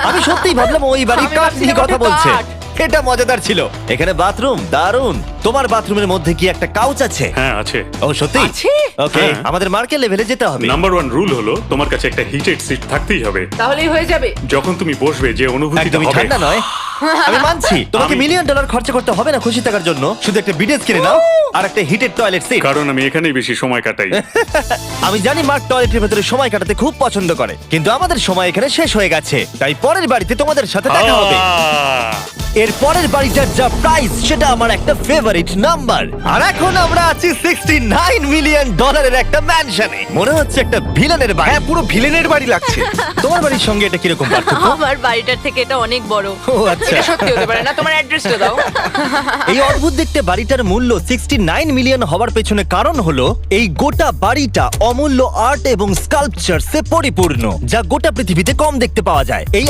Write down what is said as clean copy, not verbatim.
আমি সত্যিই ভাবলাম ওই বাড়ি আমি কাঠ নিয়ে ভাবছিলাম কথা ওটা বলছে। কাঠ। এটা মজাদার ছিল। এখানে বাথরুম দারুণ। তোমার বাথরুমের মধ্যে কি একটা কাউচ আছে? হ্যাঁ আছে। ও সত্যি? আছে? ওকে, হ্যাঁ। আমাদের মার্কেট লেভেলে যেতে হবে। নাম্বার 1 রুল হলো তোমার কাছে একটা হিটেড সিট থাকতেই হবে। তাহলেই হয়ে যাবে। যখন তুমি বসবে যে অনুভূতিটা একদমই হবে ঠান্ডা নয়। আমি মানছি তোমাকে আমি- $1,000,000 খরচা করতে হবে না খুশি থাকার জন্য। শুধু একটা বিডেস কিনে নাও আর একটা হিটেড টয়লেট সিট। কারণ আমি এখানেই বেশি সময় কাটাই। আমি জানি মার্ক টয়লেটের ভেতরে সময় কাটাতে খুব পছন্দ করে, কিন্তু আমাদের সময় এখানে শেষ হয়ে গেছে। তাই পরের বাড়িতে তোমাদের সাথে দেখা হবে। এর পরের বাড়িটার যা প্রাইস সেটা আমার একটা ফেভারিট নাম্বার। আর এখন আমরা আছি $69 মিলিয়ন একটা ম্যানশনে। মনে হচ্ছে একটা ভিলেনের বাড়ি। হ্যাঁ পুরো ভিলেনের বাড়ি লাগছে। তোমার বাড়ির সঙ্গে এটা কিরকম পার্থক্য? আমার বাড়িটার থেকে এটা অনেক বড়। ও আচ্ছা। এটা সত্যি হতে পারে না, তোমার অ্যাড্রেসটা দাও। এই অদ্ভুত দেখতে বাড়িটার মূল্য 69 মিলিয়ন হওয়ার পেছনে কারণ হলো এই গোটা বাড়িটা অমূল্য আর্ট এবং স্কাল্পচারসে পরিপূর্ণ, যা গোটা পৃথিবীতে কম দেখতে পাওয়া যায়। এই